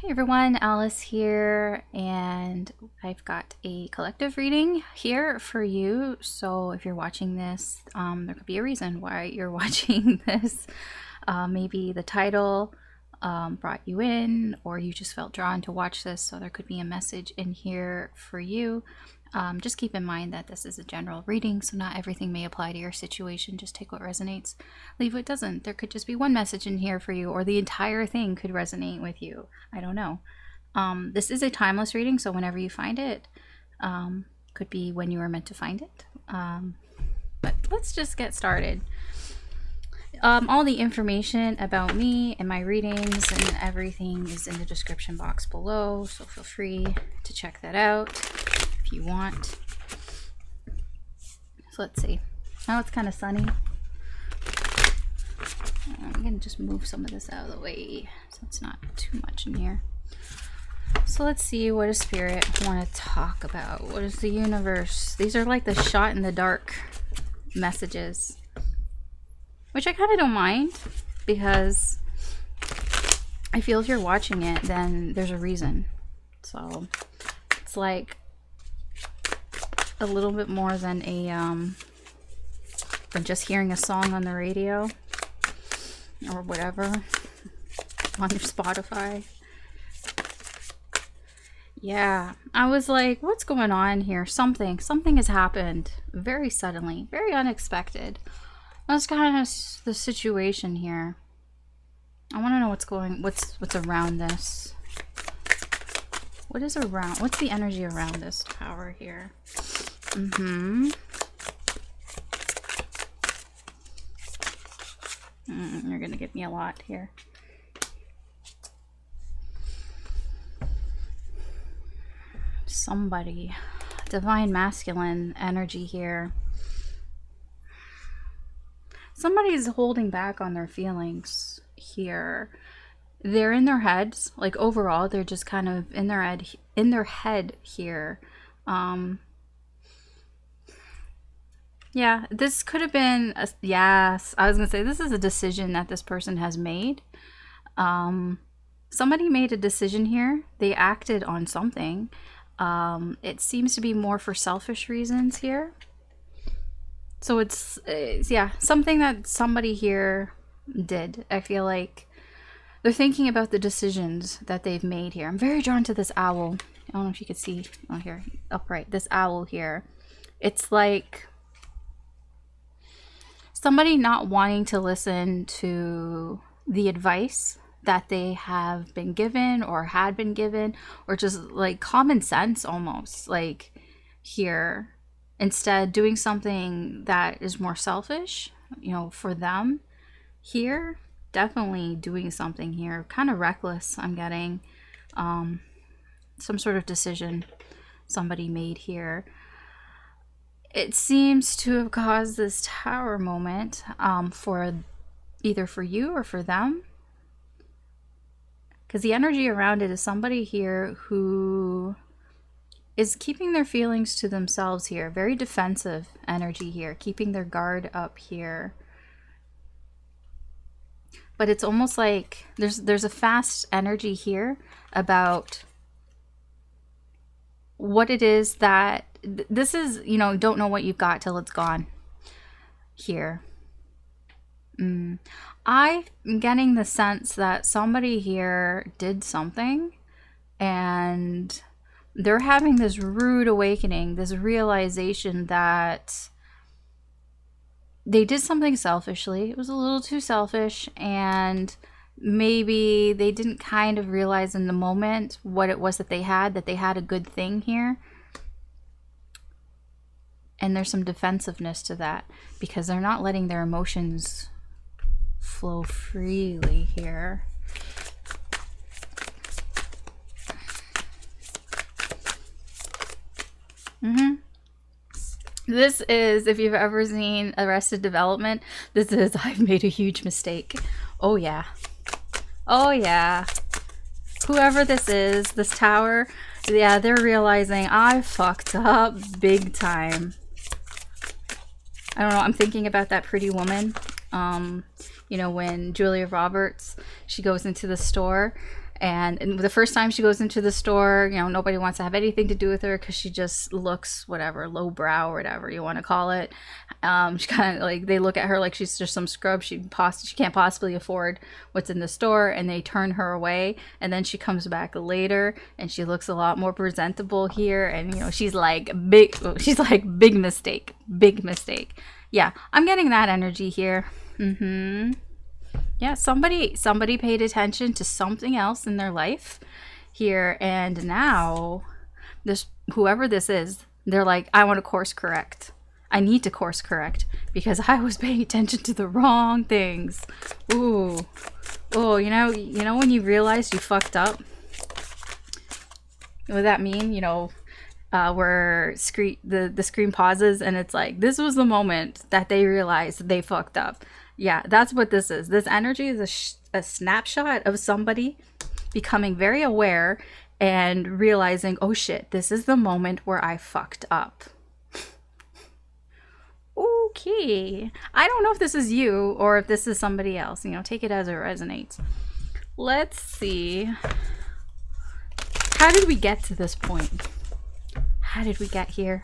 Hey everyone, Alice here, and I've got a collective reading here for you. So if you're watching this, there could be a reason why you're watching this. Maybe the title brought you in, or you just felt drawn to watch this, so there could be a message in here for you. Just keep in mind that this is a general reading, so not everything may apply to your situation. Just take what resonates, leave what doesn't. There could just be one message in here for you, or the entire thing could resonate with you. I don't know. This is a timeless reading, so whenever you find it, could be when you were meant to find it. But let's just get started. All the information about me and my readings and everything is in the description box below, so feel free to check that out if you want. So let's see. Now it's kind of sunny. I'm gonna just move some of this out of the way so it's not too much in here. So let's see, what does Spirit want to talk about? What is the universe? These are like the shot in the dark messages, which I kind of don't mind, because I feel if you're watching it, then there's a reason. So it's like a little bit more than than just hearing a song on the radio or whatever on your Spotify. Yeah, I was like, what's going on here? Something has happened very suddenly, very unexpected. That's kind of the situation here. I want to know what's around this. What is around? What's the energy around this tower here? You're gonna give me a lot here. Somebody, divine masculine energy here. Somebody's holding back on their feelings here. They're in their heads, like overall, they're just kind of in their head here. Yeah, this could have been yes, I was gonna say this is a decision that this person has made. Somebody made a decision here. They acted on something. It seems to be more for selfish reasons here. So it's yeah, something that somebody here did. I feel like they're thinking about the decisions that they've made here. I'm very drawn to this owl. I don't know if you could see here, upright. This owl here. It's like somebody not wanting to listen to the advice that they have been given or had been given, or just like common sense almost, like here. Instead, doing something that is more selfish, you know, for them here. Definitely doing something here, kind of reckless. I'm getting some sort of decision somebody made here. It seems to have caused this tower moment for either for you or for them, because the energy around it is somebody here who is keeping their feelings to themselves here. Very defensive energy here, keeping their guard up here. But it's almost like there's a fast energy here about what it is that this is, you know, don't know what you've got till it's gone here. I'm getting the sense that somebody here did something and they're having this rude awakening, this realization that they did something selfishly. It was a little too selfish, and maybe they didn't kind of realize in the moment what it was that they had a good thing here. And there's some defensiveness to that because they're not letting their emotions flow freely here. This is, if you've ever seen Arrested Development, this is, I've made a huge mistake. Oh yeah. Oh yeah. Whoever this is, this tower, yeah, they're realizing I fucked up big time. I don't know, I'm thinking about that Pretty Woman. You know, when Julia Roberts, she goes into the store And the first time she goes into the store, nobody wants to have anything to do with her because she just looks whatever, lowbrow or whatever you want to call it. She kind of like, they look at her like she's just some scrub. She can't possibly afford what's in the store, and they turn her away. And then she comes back later, and she looks a lot more presentable here. And she's like big mistake, big mistake. Yeah, I'm getting that energy here. Yeah, somebody paid attention to something else in their life here, and now whoever this is, they're like, I want to course correct. I need to course correct because I was paying attention to the wrong things. Ooh. Oh, when you realize you fucked up? What does that mean? Where the screen pauses and it's like, this was the moment that they realized they fucked up. Yeah, that's what this is. This energy is a snapshot of somebody becoming very aware and realizing, oh shit, this is the moment where I fucked up. Okay. I don't know if this is you or if this is somebody else. Take it as it resonates. Let's see. How did we get to this point? How did we get here?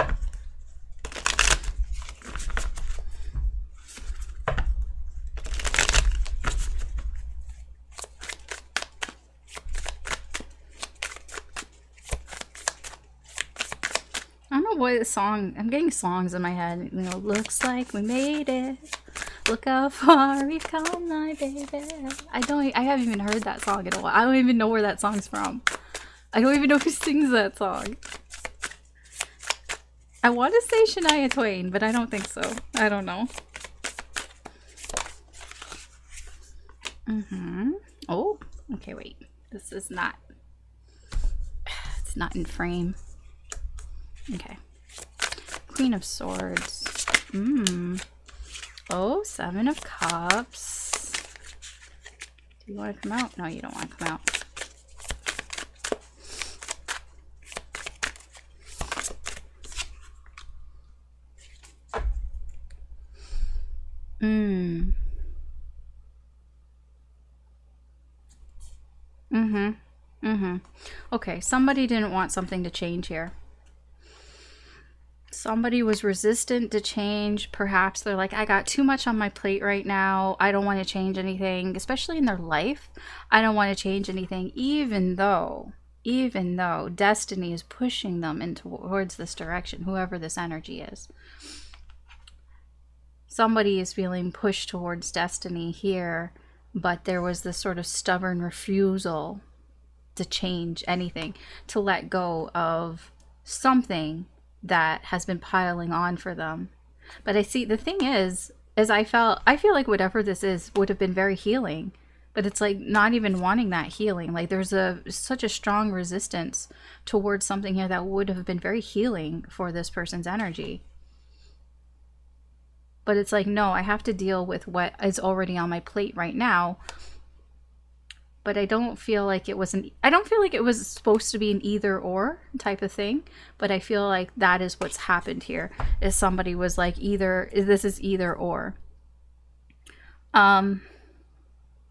I don't know what song. I'm getting songs in my head. Looks like we made it. Look how far we've come, my baby. I haven't even heard that song in a while. I don't even know where that song's from. I don't even know who sings that song. I want to say Shania Twain, but I don't think so. I don't know. Oh, okay, wait. This is not... It's not in frame. Okay. Queen of Swords. Oh, Seven of Cups. Do you want to come out? No, you don't want to come out. Okay, somebody didn't want something to change here. Somebody was resistant to change. Perhaps they're like, I got too much on my plate right now. I don't want to change anything, especially in their life. I don't want to change anything, even though destiny is pushing them in towards this direction, whoever this energy is. Somebody is feeling pushed towards destiny here, but there was this sort of stubborn refusal to change anything, to let go of something that has been piling on for them. But I see, the thing is I feel like whatever this is would have been very healing, but it's like not even wanting that healing. Like there's such a strong resistance towards something here that would have been very healing for this person's energy. But it's like, no, I have to deal with what is already on my plate right now. But I don't feel like it was supposed to be an either or type of thing. But I feel like that is what's happened here, is somebody was like, this is either or. With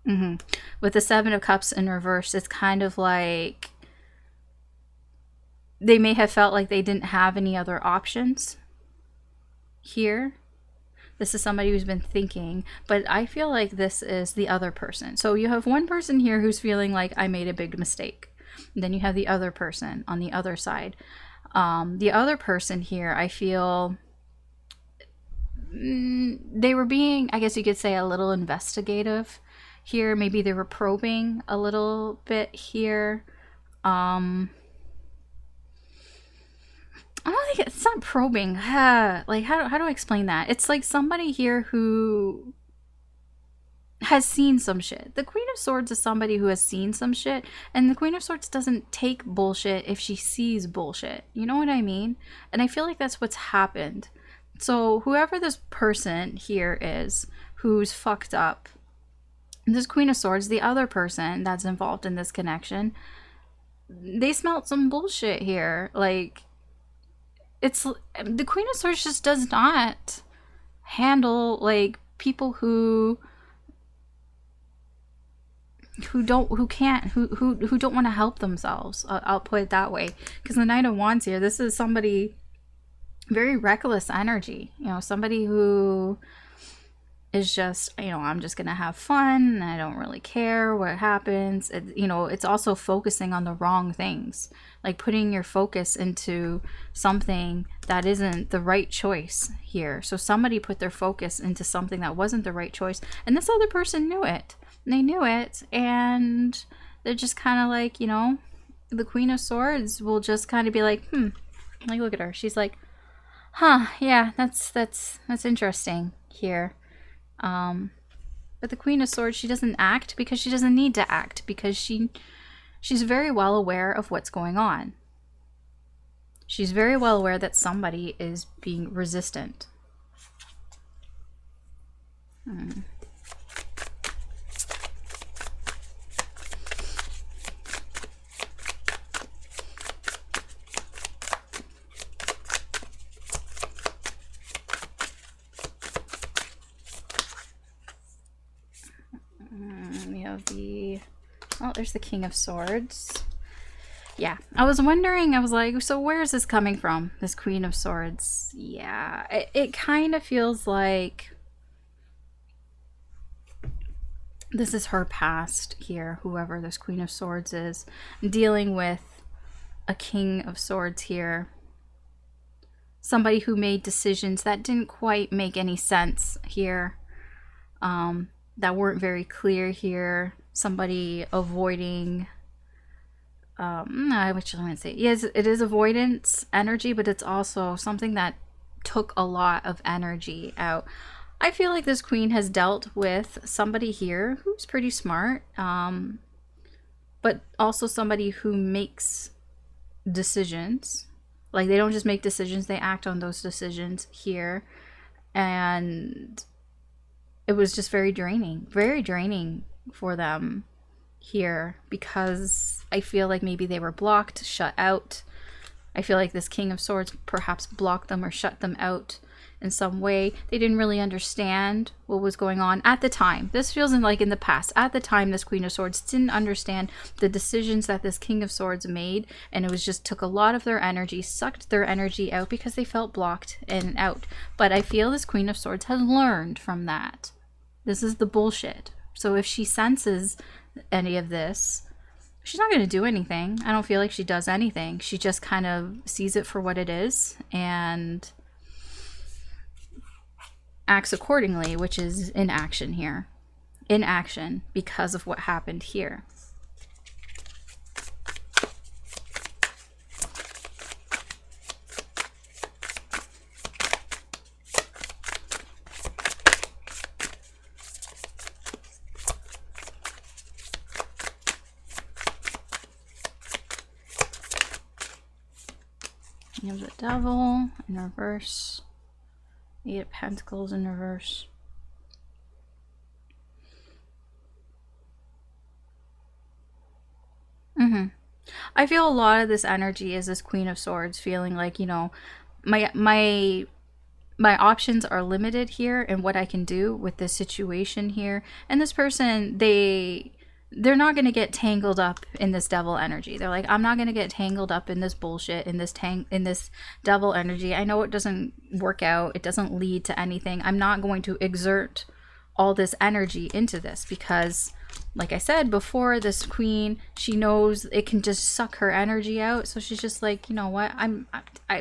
the Seven of Cups in reverse, it's kind of like they may have felt like they didn't have any other options here. This is somebody who's been thinking, but I feel like this is the other person. So you have one person here who's feeling like I made a big mistake. And then you have the other person on the other side. The other person here, I feel they were being, I guess you could say, a little investigative here. Maybe they were probing a little bit here. I don't think it's not probing. Like, how do I explain that? It's like somebody here who has seen some shit. The Queen of Swords is somebody who has seen some shit, and the Queen of Swords doesn't take bullshit if she sees bullshit. You know what I mean? And I feel like that's what's happened. So whoever this person here is who's fucked up, this Queen of Swords, the other person that's involved in this connection, they smelt some bullshit here. Like, it's the Queen of Swords just does not handle like people who who don't want to help themselves. I'll put it that way, because the Knight of Wands here, this is somebody very reckless energy, you know, somebody who is just, you know, I'm just gonna have fun, I don't really care what happens. You know, it's also focusing on the wrong things, like putting your focus into something that isn't the right choice here. So somebody put their focus into something that wasn't the right choice, and this other person knew it. They knew it, and they're just kind of like, you know, the Queen of Swords will just kind of be like, like, look at her. She's like, huh, yeah, that's interesting here. But the Queen of Swords, she doesn't act because she doesn't need to act, because she's very well aware of what's going on. She's very well aware that somebody is being resistant. There's the King of Swords. Yeah, I was wondering, I was like, so where is this coming from, this Queen of Swords? Yeah, it kind of feels like this is her past here, whoever this Queen of Swords is, dealing with a King of Swords here. Somebody who made decisions that didn't quite make any sense here, that weren't very clear here. Somebody avoiding, I actually want to say, yes, it is avoidance energy, but it's also something that took a lot of energy out. I feel like this queen has dealt with somebody here who's pretty smart, but also somebody who makes decisions. Like, they don't just make decisions, they act on those decisions here. And it was just very draining for them here, because I feel like maybe they were blocked, shut out. I feel like this King of Swords perhaps blocked them or shut them out in some way. They didn't really understand what was going on at the time. This feels like in the past. At the time, this Queen of Swords didn't understand the decisions that this King of Swords made, and it was just took a lot of their energy, sucked their energy out because they felt blocked and out. But I feel this Queen of Swords has learned from that. This is the bullshit. So if she senses any of this, she's not going to do anything. I don't feel like she does anything. She just kind of sees it for what it is and acts accordingly, which is inaction here. Inaction because of what happened here. You have the Devil in reverse. Eight of Pentacles in reverse. I feel a lot of this energy is this Queen of Swords feeling like, you know, my options are limited here in what I can do with this situation here. And this person, they're not going to get tangled up in this devil energy. They're like, I'm not going to get tangled up in this bullshit, in this devil energy. I know it doesn't work out. It doesn't lead to anything. I'm not going to exert all this energy into this because, like I said before, this queen, she knows it can just suck her energy out. So she's just like, you know what?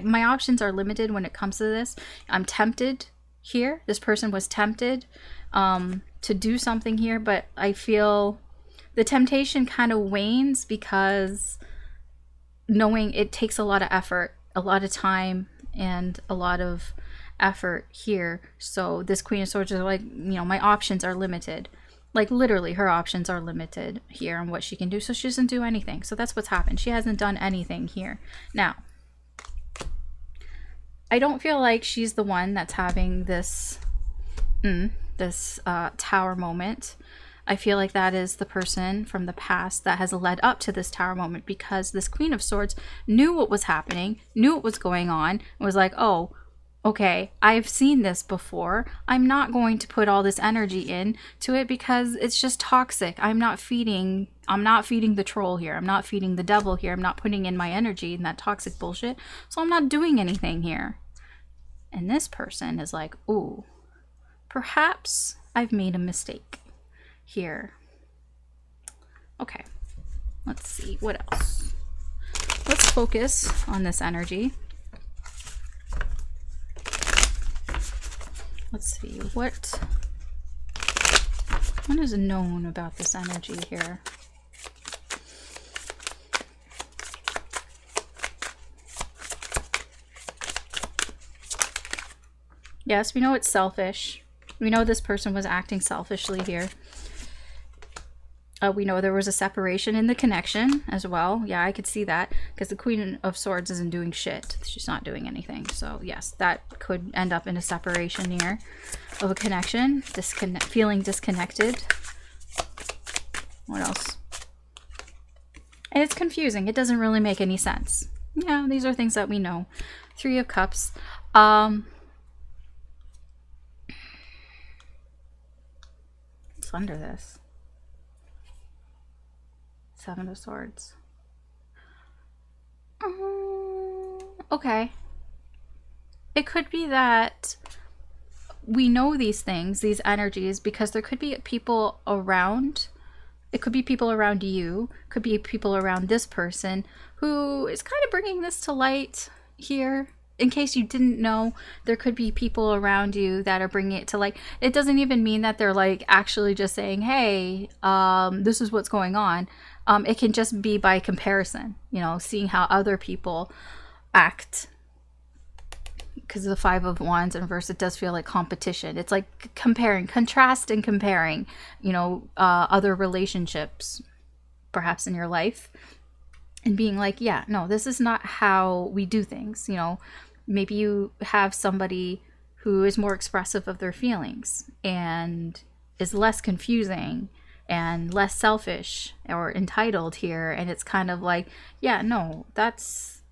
My options are limited when it comes to this. I'm tempted here. This person was tempted to do something here, but I feel the temptation kind of wanes because knowing it takes a lot of effort, a lot of time, and a lot of effort here. So this Queen of Swords is like, you know, my options are limited. Like, literally, her options are limited here on what she can do. So she doesn't do anything. So that's what's happened. She hasn't done anything here. Now, I don't feel like she's the one that's having this, tower moment. I feel like that is the person from the past that has led up to this tower moment, because this Queen of Swords knew what was happening, knew what was going on, and was like, oh, Okay, I've seen this before. I'm not going to put all this energy in to it because it's just toxic. I'm not feeding the troll here. I'm not feeding the devil here. I'm not putting in my energy in that toxic bullshit. So I'm not doing anything here. And this person is like, ooh, perhaps I've made a mistake here. Okay, let's see, what else? Let's focus on this energy. Let's see, what is known about this energy here? Yes, we know it's selfish. We know this person was acting selfishly here. We know there was a separation in the connection as well. Yeah, I could see that because the Queen of Swords isn't doing shit. She's not doing anything. So yes, that could end up in a separation here of a connection. Feeling disconnected. What else? And it's confusing. It doesn't really make any sense. Yeah, these are things that we know. Three of Cups. What's under this? Seven of Swords. Okay. It could be that we know these things, these energies, because there could be people around. It could be people around you. Could be people around this person who is kind of bringing this to light here. In case you didn't know, there could be people around you that are bringing it to light. It doesn't even mean that they're like actually just saying, hey, this is what's going on. It can just be by comparison, you know, seeing how other people act. Because of the Five of Wands in reverse, it does feel like competition. It's like comparing, contrast and comparing, you know, other relationships, perhaps in your life. And being like, yeah, no, this is not how we do things. You know, maybe you have somebody who is more expressive of their feelings and is less confusing and less selfish or entitled here. And it's kind of like, yeah, no, that's,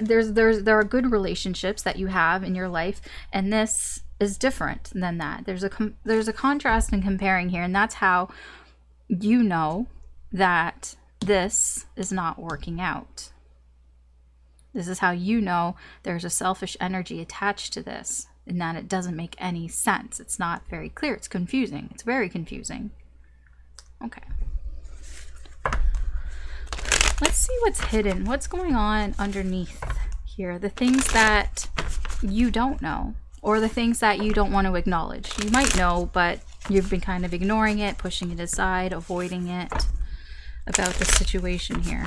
there are good relationships that you have in your life. And this is different than that. There's a contrast in comparing here. And that's how you know that this is not working out. This is how you know there's a selfish energy attached to this and that it doesn't make any sense. It's not very clear. It's confusing. It's very confusing. Okay. Let's see what's hidden. What's going on underneath here? The things that you don't know or the things that you don't want to acknowledge. You might know, but you've been kind of ignoring it, pushing it aside, avoiding it. About the situation here.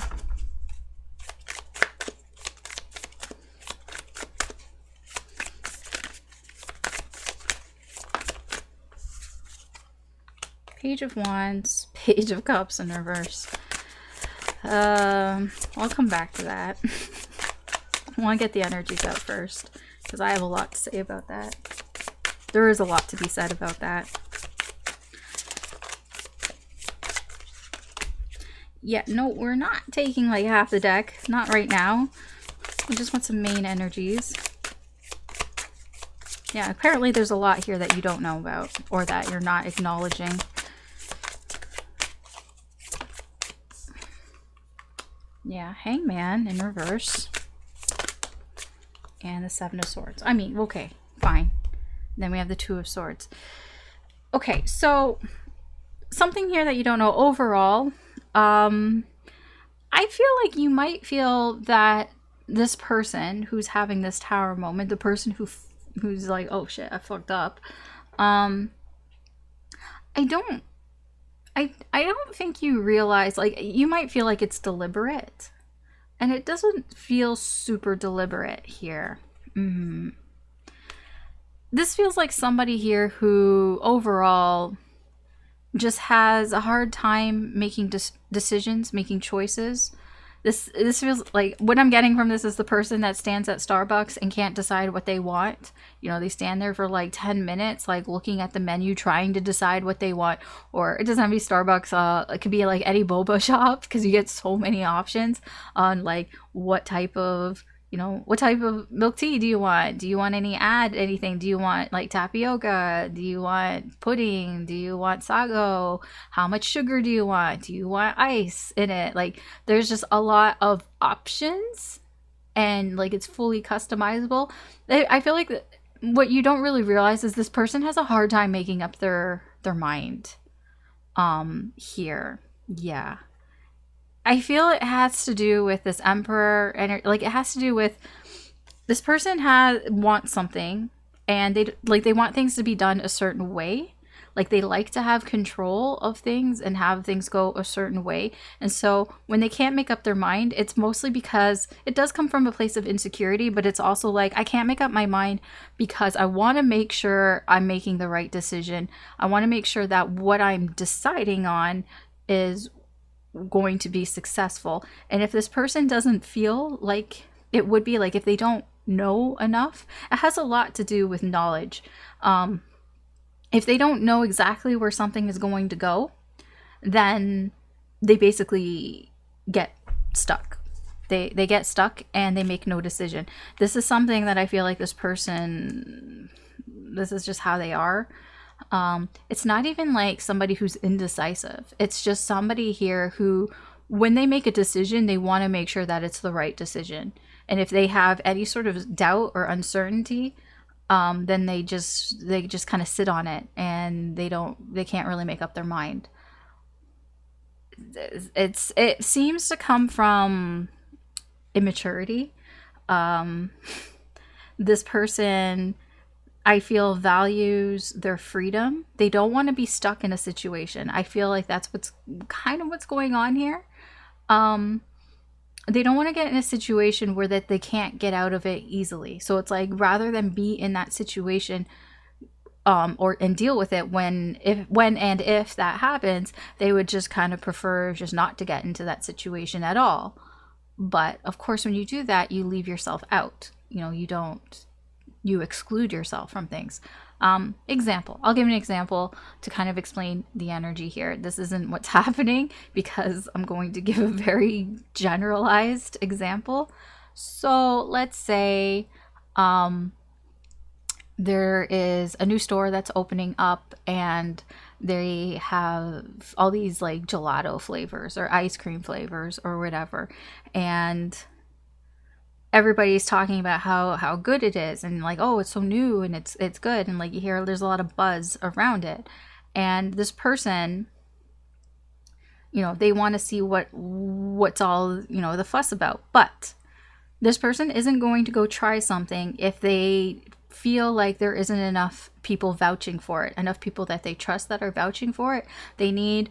Page of Wands, Page of Cups in reverse. I'll come back to that. I want to get the energies out first because I have a lot to say about that. There is a lot to be said about that. Yeah, no, we're not taking like half the deck. Not right now. We just want some main energies. Yeah, apparently there's a lot here that you don't know about or that you're not acknowledging. Yeah, Hangman in reverse. And the Seven of Swords. I mean, okay, fine. Then we have the Two of Swords. Okay, so something here that you don't know overall. I feel like you might feel that this person who's having this tower moment, the person who's like, oh shit, I fucked up. I don't think you realize, like, you might feel like it's deliberate, and it doesn't feel super deliberate here. This feels like somebody here who overall just has a hard time making decisions, making choices. This feels like, what I'm getting from this is the person that stands at Starbucks and can't decide what they want. You know, they stand there for like 10 minutes, like looking at the menu, trying to decide what they want. Or it doesn't have to be Starbucks. It could be like any boba shop, because you get so many options on like what type of, what type of milk tea do you want? Do you want anything? Do you want like tapioca? Do you want pudding? Do you want sago? How much sugar do you want? Do you want ice in it? Like, there's just a lot of options, and like it's fully customizable. I feel like what you don't really realize is this person has a hard time making up their mind here. Yeah. I feel it has to do with this emperor, and like it has to do with this person wants something, and they want things to be done a certain way. Like, they like to have control of things and have things go a certain way. And so when they can't make up their mind, it's mostly because it does come from a place of insecurity, but it's also like, I can't make up my mind because I want to make sure I'm making the right decision. I want to make sure that what I'm deciding on is going to be successful. And if this person doesn't feel like it would be, like if they don't know enough, it has a lot to do with knowledge. If they don't know exactly where something is going to go, then they basically get stuck. They get stuck and they make no decision. This is something that I feel like this person, this is just how they are. It's not even like somebody who's indecisive. It's just somebody here who, when they make a decision, they want to make sure that it's the right decision. And if they have any sort of doubt or uncertainty, then they just kind of sit on it, and they can't really make up their mind. It seems to come from immaturity. This person, I feel, values their freedom. They don't want to be stuck in a situation. I feel like that's what's going on here. They don't want to get in a situation where that they can't get out of it easily. So it's like, rather than be in that situation and deal with it when and if that happens, they would just kind of prefer just not to get into that situation at all. But of course, when you do that, you leave yourself out. You exclude yourself from things. Example. I'll give an example to kind of explain the energy here. This isn't what's happening, because I'm going to give a very generalized example. So let's say there is a new store that's opening up, and they have all these like gelato flavors or ice cream flavors or whatever. And everybody's talking about how good it is, and like, oh, it's so new and it's good, and like you hear there's a lot of buzz around it. And this person, they want to see what's all the fuss about. But this person isn't going to go try something if they feel like there isn't enough people vouching for it, enough people that they trust that are vouching for it. They need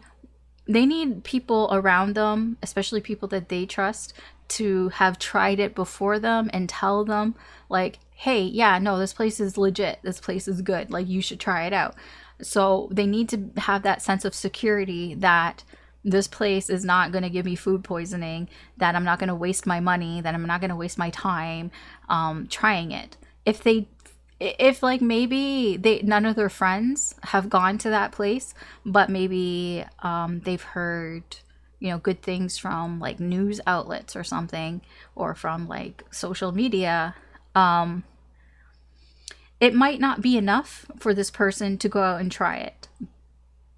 people around them, especially people that they trust, to have tried it before them and tell them like, hey, yeah, no, this place is legit, this place is good, like you should try it out. So they need to have that sense of security that this place is not going to give me food poisoning, that I'm not going to waste my money, that I'm not going to waste my time trying it. If like maybe none of their friends have gone to that place, but maybe they've heard good things from like news outlets or something, or from like social media, it might not be enough for this person to go out and try it.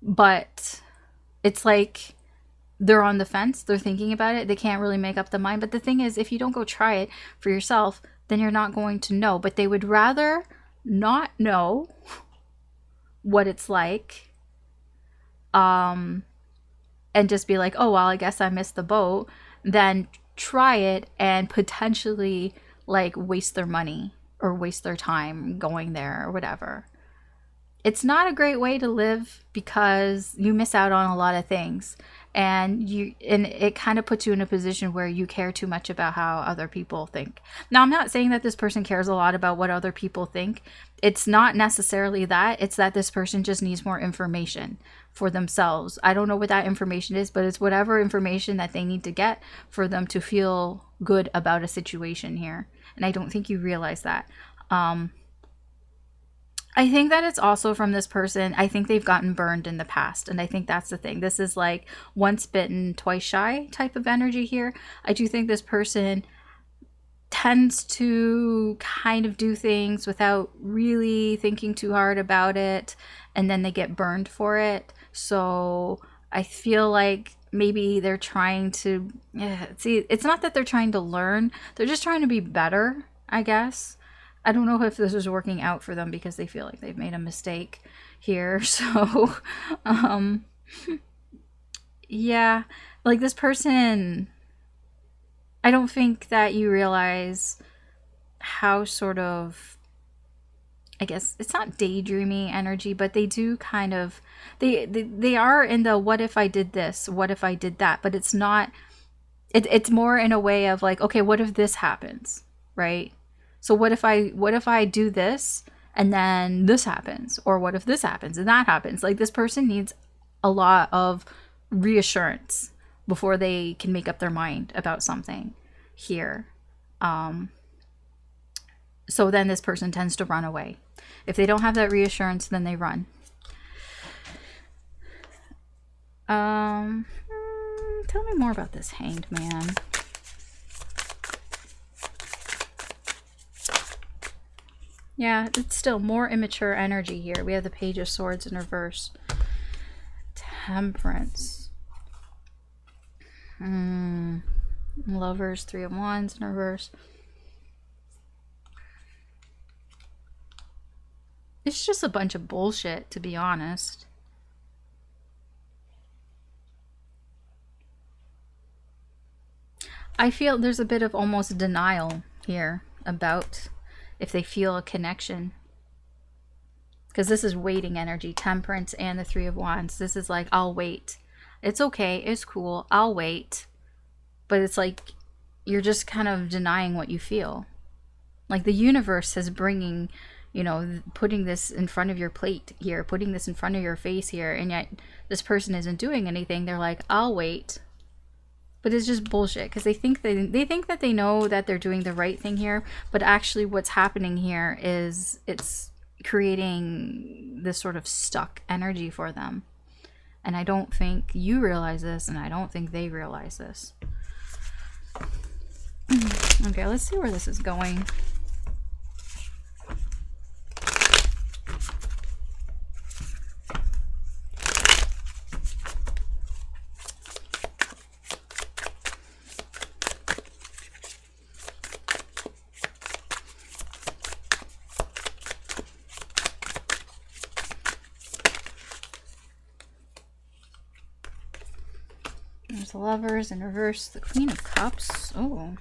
But it's like they're on the fence, they're thinking about it, they can't really make up the mind. But the thing is, if you don't go try it for yourself, then you're not going to know. But they would rather not know what it's like, and just be like, oh, well, I guess I missed the boat, then try it and potentially like waste their money or waste their time going there or whatever. It's not a great way to live, because you miss out on a lot of things, and it kind of puts you in a position where you care too much about how other people think. Now, I'm not saying that this person cares a lot about what other people think. It's not necessarily that. It's that this person just needs more information for themselves. I don't know what that information is, but it's whatever information that they need to get for them to feel good about a situation here. And I don't think you realize that. I think that it's also from this person. I think they've gotten burned in the past. And I think that's the thing. This is like once bitten, twice shy type of energy here. I do think this person tends to kind of do things without really thinking too hard about it, and then they get burned for it. So I feel like maybe they're trying to see, it's not that they're trying to learn, they're just trying to be better, I guess. I don't know if this is working out for them because they feel like they've made a mistake here. So yeah, like this person, I don't think that you realize how sort of, I guess it's not daydreaming energy, but they do kind of, they are in the what if I did this, what if I did that, but it's not, it's more in a way of like, okay, what if this happens, right? So what if I do this and then this happens, or what if this happens and that happens? Like this person needs a lot of reassurance before they can make up their mind about something here. So then this person tends to run away. If they don't have that reassurance, then they run. Tell me more about this Hanged Man. Yeah, it's still more immature energy here. We have the Page of Swords in reverse. Temperance. Lovers, Three of Wands in reverse. It's just a bunch of bullshit, to be honest. I feel there's a bit of almost denial here about if they feel a connection. Because this is waiting energy, Temperance and the Three of Wands. This is like, I'll wait. It's okay, it's cool, I'll wait. But it's like, you're just kind of denying what you feel. Like the universe is bringing, you know, putting this in front of your plate here, putting this in front of your face here, and yet this person isn't doing anything. They're like, I'll wait. But it's just bullshit, because they think that they know that they're doing the right thing here, but actually what's happening here is it's creating this sort of stuck energy for them. And I don't think you realize this, and I don't think they realize this. Okay, let's see where this is going. There's the Lovers in reverse, the Queen of Cups. Oh,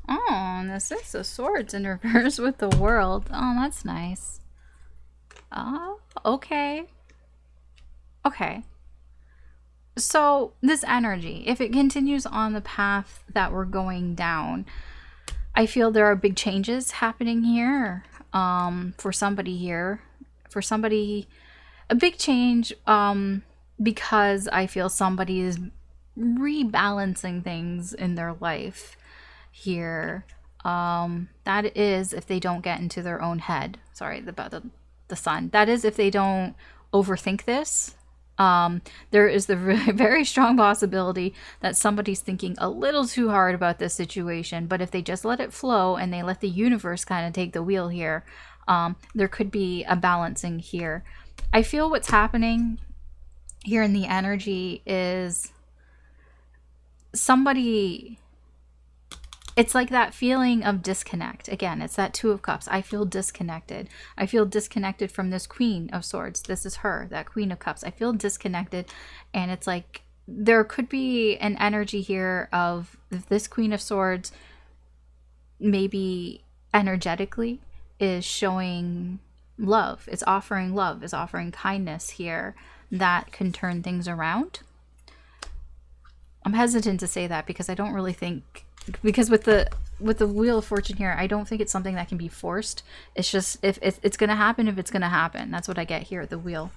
and the Six of Swords in reverse with the World. Oh, that's nice. Oh, okay. Okay. So this energy, if it continues on the path that we're going down, I feel there are big changes happening here. For somebody here, a big change. Because I feel somebody is rebalancing things in their life here. That is if they don't get into their own head. Sorry, about the sun. That is if they don't overthink this. There is the very strong possibility that somebody's thinking a little too hard about this situation, but if they just let it flow and they let the universe kind of take the wheel here, there could be a balancing here. I feel what's happening here in the energy is somebody, it's like that feeling of disconnect. Again, it's that Two of Cups. I feel disconnected. I feel disconnected from this Queen of Swords. This is her, that Queen of Cups. I feel disconnected, and it's like there could be an energy here of this Queen of Swords maybe energetically is showing love. It's offering love, is offering kindness here that can turn things around. I'm hesitant to say that because I don't really think, because with the Wheel of Fortune here, I don't think it's something that can be forced. It's just if it's going to happen, if it's going to happen. That's what I get here at the wheel.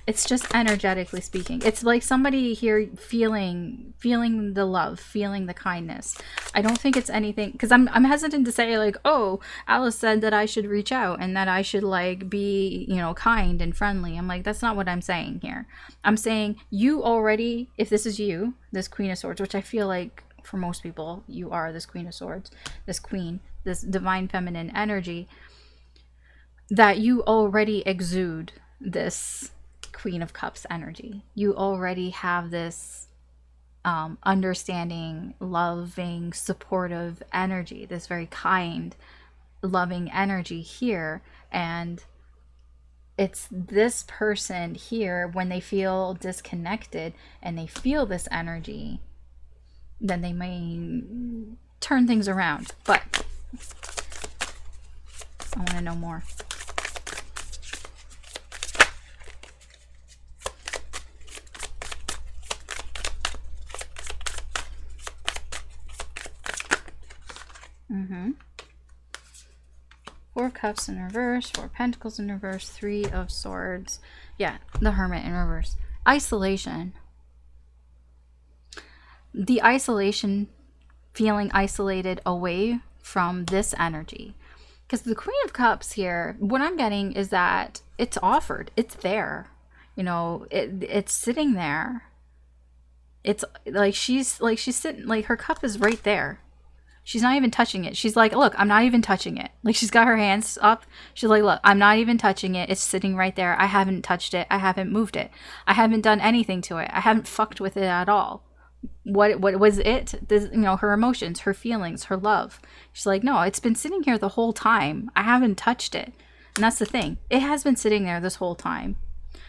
It's just energetically speaking. It's like somebody here feeling the love, feeling the kindness. I don't think it's anything, because I'm hesitant to say like, oh, Alice said that I should reach out and that I should like be, you know, kind and friendly. I'm like, that's not what I'm saying here. I'm saying you already, if this is you, this Queen of Swords, which I feel like for most people you are this Queen of Swords, this queen, this divine feminine energy, that you already exude this Queen of Cups energy. You already have this understanding, loving, supportive energy, this very kind, loving energy here. And it's this person here, when they feel disconnected and they feel this energy, then they may turn things around. But I want to know more. Four of Cups in reverse, Four of Pentacles in reverse, Three of Swords. Yeah, the Hermit in reverse. Isolation. The isolation, feeling isolated away from this energy. Because the Queen of Cups here, what I'm getting is that it's offered. It's there. You know, it's sitting there. It's like she's sitting, like her cup is right there. She's not even touching it. She's like, look, I'm not even touching it. Like, she's got her hands up. She's like, look, I'm not even touching it. It's sitting right there. I haven't touched it. I haven't moved it. I haven't done anything to it. I haven't fucked with it at all. What was it? This, you know, her emotions, her feelings, her love. She's like, no, it's been sitting here the whole time. I haven't touched it. And that's the thing. It has been sitting there this whole time.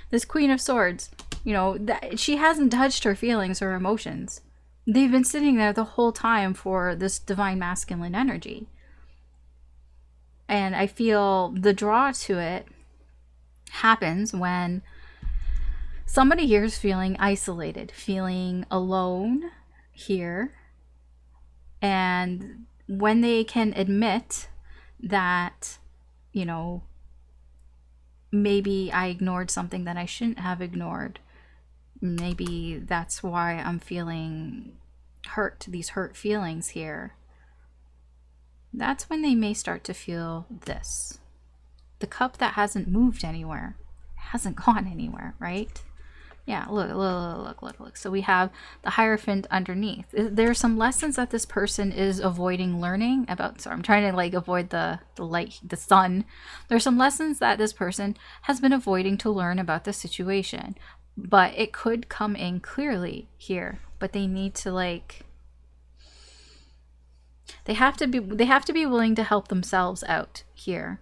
This Queen of Swords, you know, she hasn't touched her feelings or emotions. They've been sitting there the whole time for this divine masculine energy. And I feel the draw to it happens when somebody here is feeling isolated, feeling alone here. And when they can admit that, you know, maybe I ignored something that I shouldn't have ignored. Maybe that's why I'm feeling hurt, these hurt feelings here. That's when they may start to feel this. The cup that hasn't moved anywhere, hasn't gone anywhere, right? Yeah, look. So we have the Hierophant underneath. There are some lessons that this person is avoiding learning about. Sorry, I'm trying to like avoid the light, the sun. There's some lessons that this person has been avoiding to learn about the situation. But it could come in clearly here. But they need to like, they have to be willing to help themselves out here.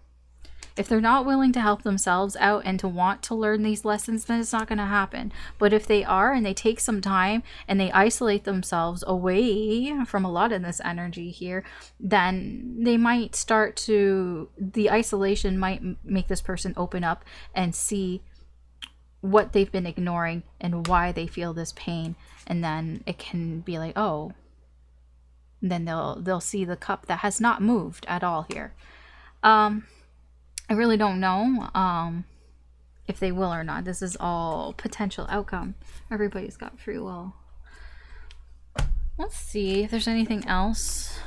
If they're not willing to help themselves out and to want to learn these lessons, then it's not going to happen. But if they are, and they take some time and they isolate themselves away from a lot of this energy here, then they might start to, the isolation might make this person open up and see what they've been ignoring and why they feel this pain. And then it can be like, oh, then they'll see the cup that has not moved at all here. I really don't know if they will or not. This is all potential outcome. Everybody's got free will. Let's see if there's anything else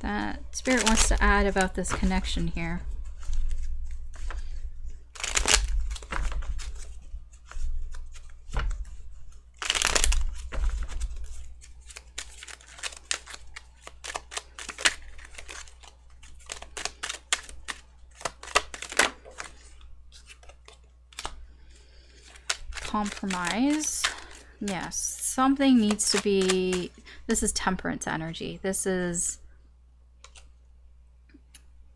that Spirit wants to add about this connection here. Compromise. Yes, something needs to be, this is Temperance energy. This is,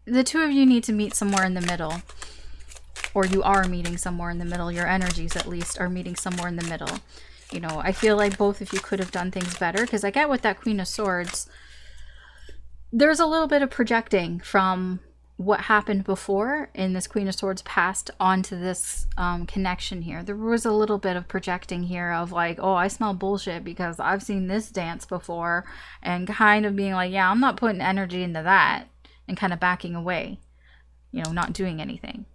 the two of you need to meet somewhere in the middle, or you are meeting somewhere in the middle. Your energies at least are meeting somewhere in the middle. You know, I feel like both of you could have done things better, because I get with that Queen of Swords, there's a little bit of projecting from what happened before in this Queen of Swords passed onto this connection here. There was a little bit of projecting here of like, oh, I smell bullshit because I've seen this dance before, and kind of being like, yeah, I'm not putting energy into that, and kind of backing away, you know, not doing anything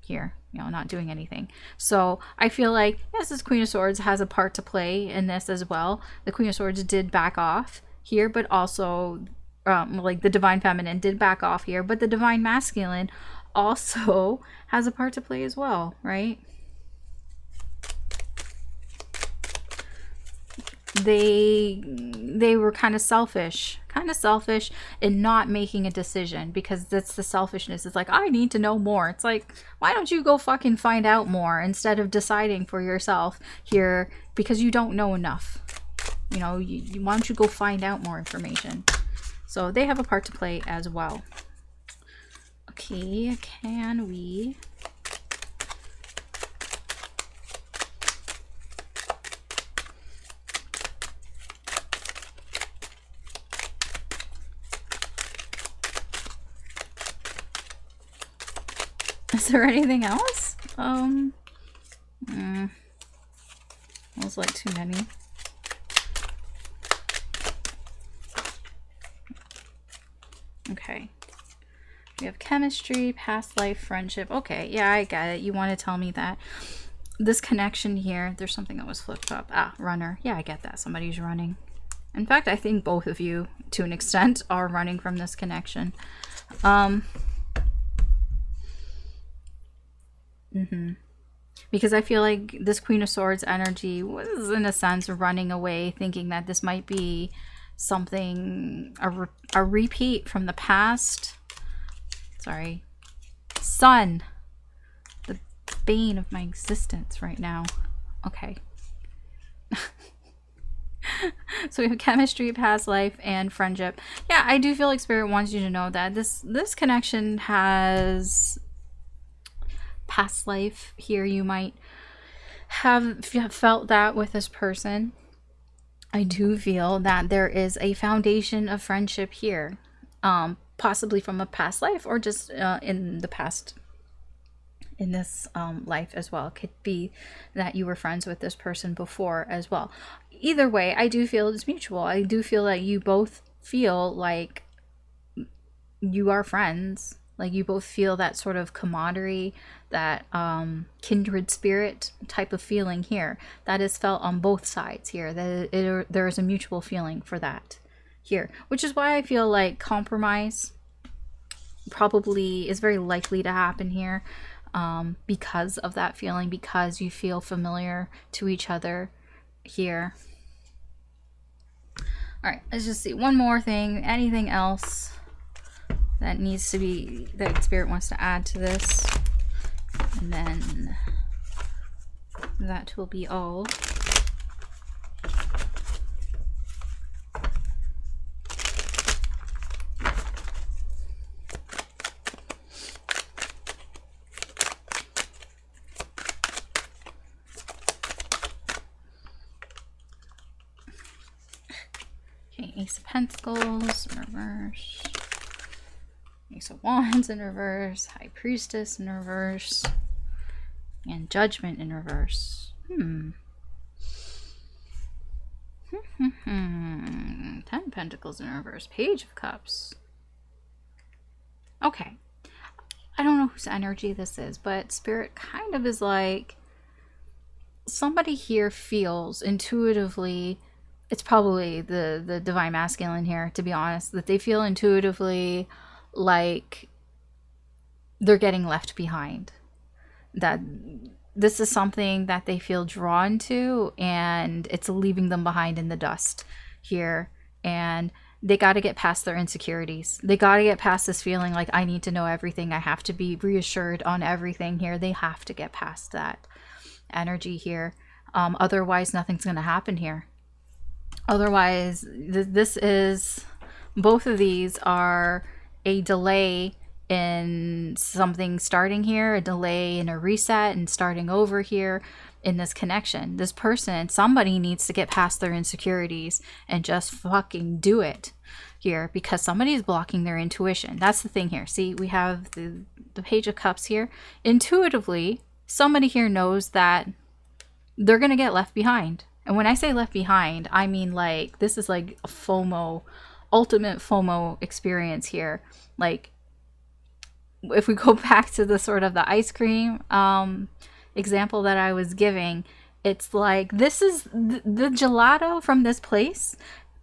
here, you know, not doing anything. So I feel like, yes, this Queen of Swords has a part to play in this as well. The Queen of Swords did back off here, but also like the Divine Feminine did back off here, but the Divine Masculine also has a part to play as well, right? They were kind of selfish in not making a decision, because that's the selfishness. It's like, I need to know more. It's like, why don't you go fucking find out more instead of deciding for yourself here, because you don't know enough. You know, why don't you go find out more information? So they have a part to play as well. Okay, can we... Is there anything else? There's like too many. Okay. We have chemistry, past life, friendship. Okay, yeah, I get it. You want to tell me that. This connection here, there's something that was flipped up. Ah, runner. Yeah, I get that. Somebody's running. In fact, I think both of you, to an extent, are running from this connection. Because I feel like this Queen of Swords energy was, in a sense, running away, thinking that this might be something, a repeat from the past. Sorry. Sun. The bane of my existence right now. Okay. So we have chemistry, past life, and friendship. Yeah, I do feel like Spirit wants you to know that this connection has... past life here. You might have felt that with this person. I do feel that there is a foundation of friendship here, possibly from a past life, or just in the past, in this life as well. It could be that you were friends with this person before as well. Either way, I do feel it's mutual. I do feel that you both feel like you are friends. Like you both feel that sort of camaraderie, that kindred spirit type of feeling here. That is felt on both sides here. That there is a mutual feeling for that here. Which is why I feel like compromise probably is very likely to happen here, because of that feeling, because you feel familiar to each other here. All right, let's just see one more thing. Anything else that needs to be, that Spirit wants to add to this? And then that will be all. Okay, Ace of Pentacles in reverse. Ace of Wands in reverse, High Priestess in reverse, and Judgment in reverse. 10 Pentacles in reverse, Page of Cups. Okay. I don't know whose energy this is, but Spirit kind of is like, somebody here feels intuitively, it's probably the Divine Masculine here, to be honest, that they feel intuitively like they're getting left behind. That this is something that they feel drawn to, and it's leaving them behind in the dust here. And they got to get past their insecurities. They got to get past this feeling like, I need to know everything. I have to be reassured on everything here. They have to get past that energy here. Otherwise, nothing's going to happen here. Otherwise, this is, both of these are a delay in something starting here, a delay in a reset and starting over here in this connection. This person, somebody needs to get past their insecurities and just fucking do it here, because somebody is blocking their intuition. That's the thing here. See, we have the Page of Cups here. Intuitively, somebody here knows that they're going to get left behind. And when I say left behind, I mean like, this is like a FOMO, ultimate FOMO experience here. Like, if we go back to the sort of the ice cream example that I was giving, it's like, this is the gelato from this place.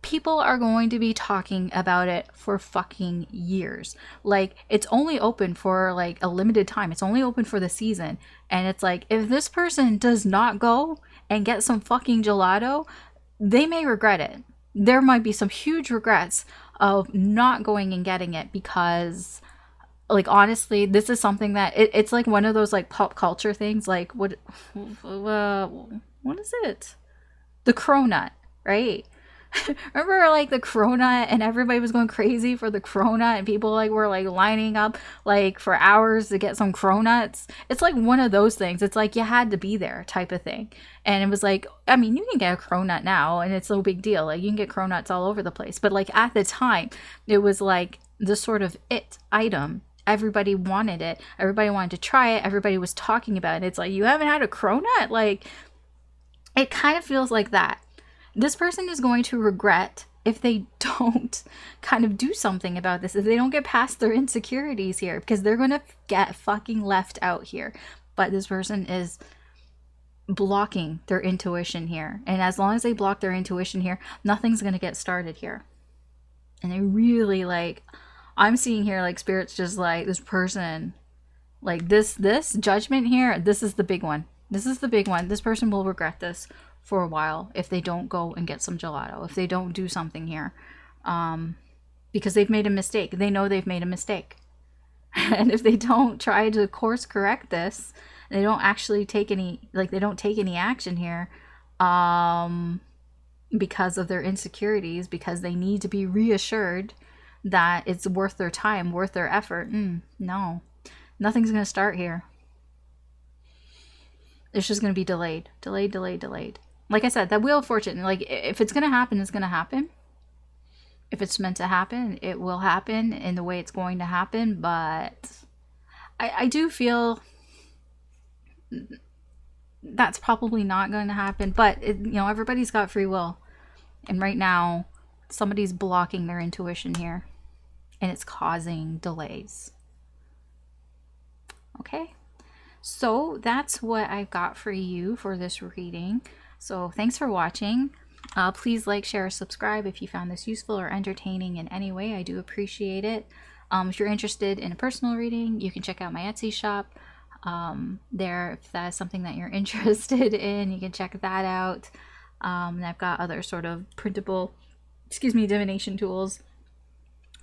People are going to be talking about it for fucking years. Like, it's only open for like a limited time. It's only open for the season. And it's like, if this person does not go and get some fucking gelato, they may regret it. There might be some huge regrets of not going and getting it, because like, honestly, this is something that it's like one of those like pop culture things. Like, what is it? The cronut, right? Remember like the cronut, and everybody was going crazy for the cronut, and people like were like lining up like for hours to get some cronuts. It's like one of those things. It's like you had to be there type of thing. And it was like, I mean, you can get a cronut now and it's no big deal. Like, you can get cronuts all over the place. But like at the time, it was like the sort of it item. Everybody wanted it. Everybody wanted to try it. Everybody was talking about it. It's like, you haven't had a cronut? Like, it kind of feels like that. This person is going to regret if they don't kind of do something about this, if they don't get past their insecurities here, because they're going to get fucking left out here. But this person is blocking their intuition here. And as long as they block their intuition here, nothing's going to get started here. And they really like, I'm seeing here like spirits just like, this person, like this judgment here, this is the big one. This is the big one. This person will regret this for a while if they don't go and get some gelato, if they don't do something here, because they've made a mistake. They know they've made a mistake. And if they don't try to course correct this, they don't actually take any, like, they don't take any action here, because of their insecurities, because they need to be reassured that it's worth their time, worth their effort. No, nothing's going to start here. It's just going to be delayed. Like I said, that Wheel of Fortune, like, if it's going to happen, it's going to happen. If it's meant to happen, it will happen in the way it's going to happen. But I do feel that's probably not going to happen. But, everybody's got free will. And right now, somebody's blocking their intuition here. And it's causing delays. Okay? So that's what I've got for you for this reading. So thanks for watching. Please like, share, subscribe if you found this useful or entertaining in any way. I do appreciate it. If you're interested in a personal reading, you can check out my Etsy shop. There, if that is something that you're interested in, you can check that out. And I've got other sort of printable, divination tools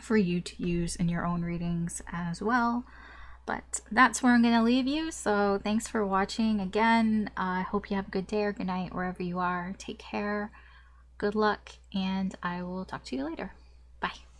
for you to use in your own readings as well. But that's where I'm going to leave you. So thanks for watching again. I hope you have a good day or good night wherever you are. Take care. Good luck. And I will talk to you later. Bye.